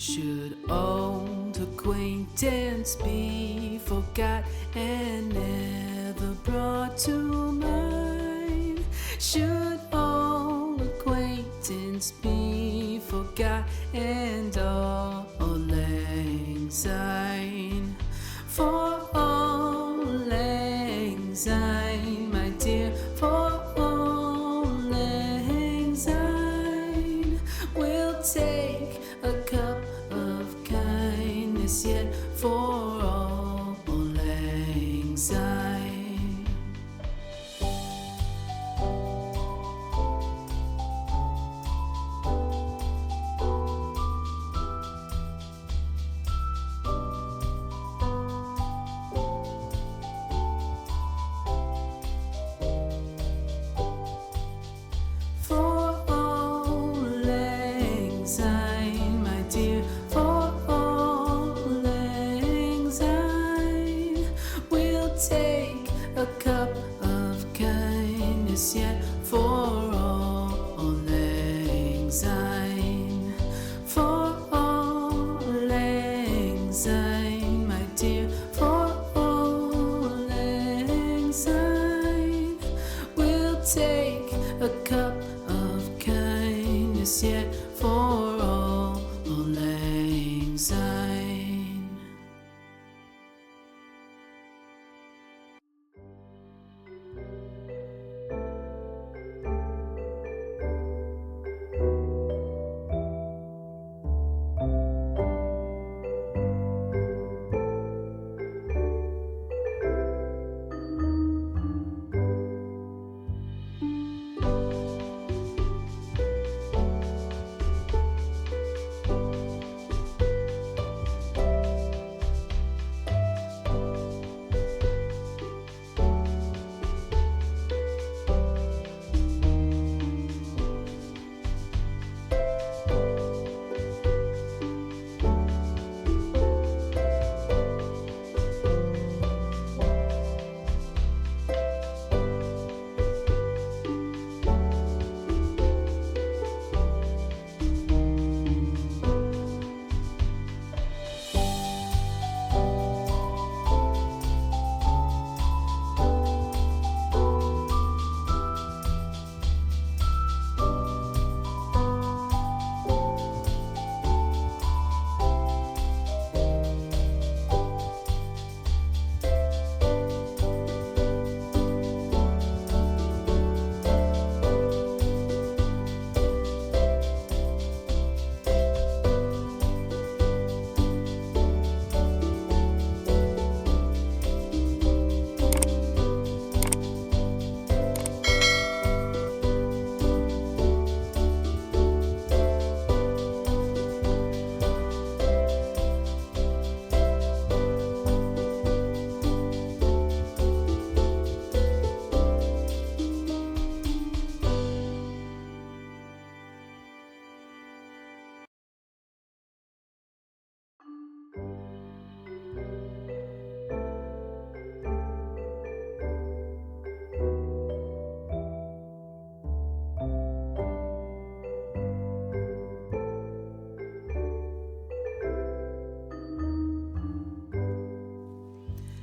Should old acquaintance be forgot and never brought to mind? Should old acquaintance be forgot and all lang syne? For all lang syne, my dear, for all lang syne, we'll take a cup of kindness yet for all lang syne. For all lang syne, my dear, for all lang syne, we'll take a cup of kindness yet for all lang syne. For all lang syne, my dear, for all lang syne, we'll take a cup of kindness yet for all lang syne.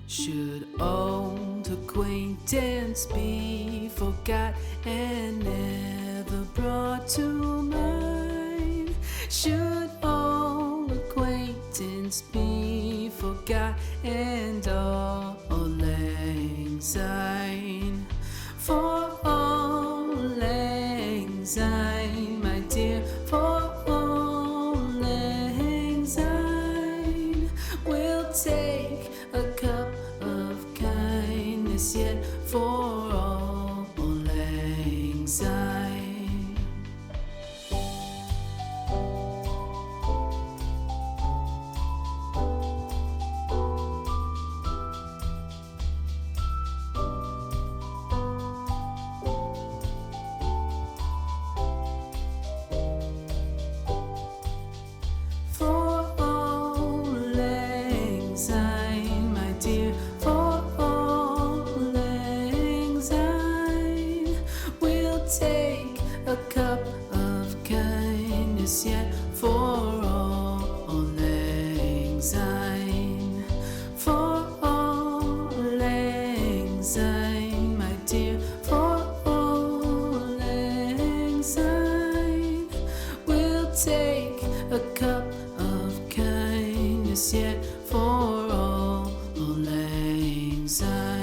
Should old acquaintance be forgot and never brought to mind? Should old acquaintance be forgot and all lang syne? For all lang syne, my dear, for all lang syne, we'll take a cup of kindness yet for all lang syne. For all lang syne. kindness yet for all lang syne.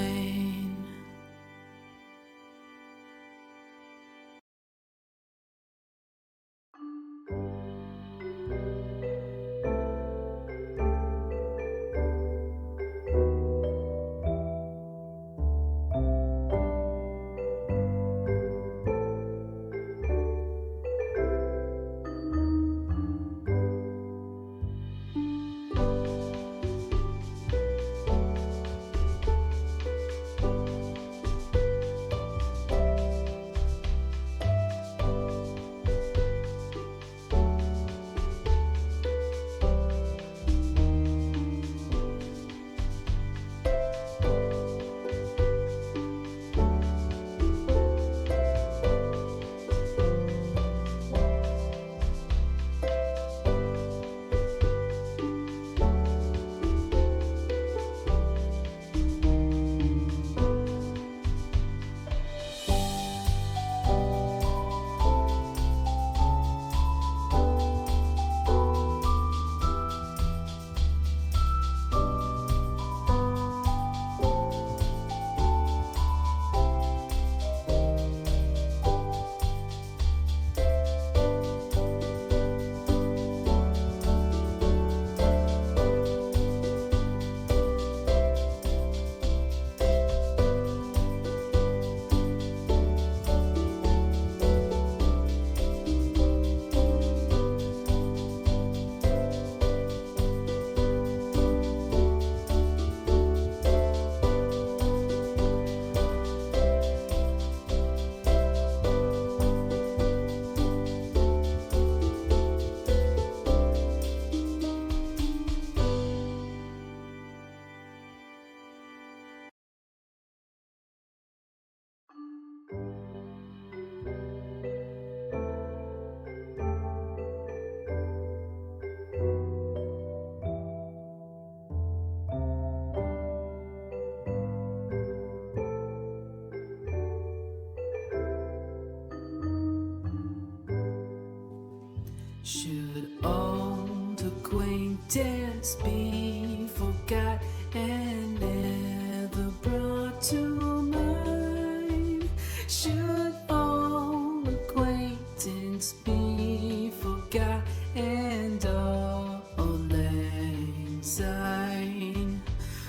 Should old acquaintance be forgot and never brought to mind? Should old acquaintance be forgot and auld lang syne?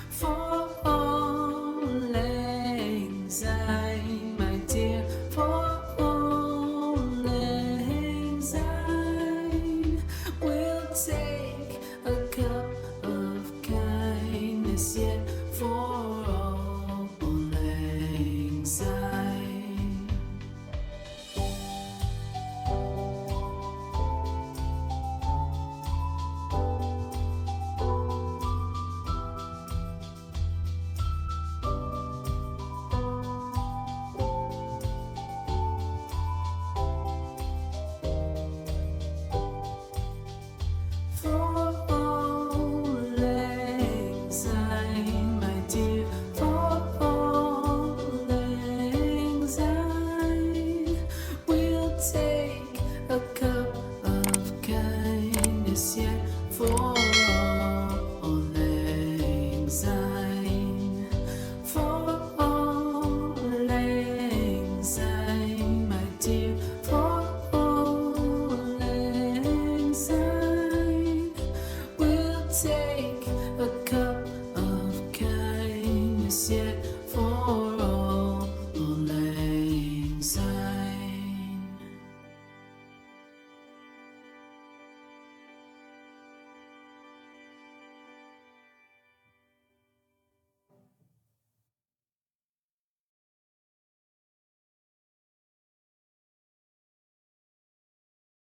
For auld lang syne, my dear, for auld lang syne, we'll take a cup of kindness yet for auld lang syne. For auld lang syne, my dear, for auld lang syne, we'll take a cup of kindness yet for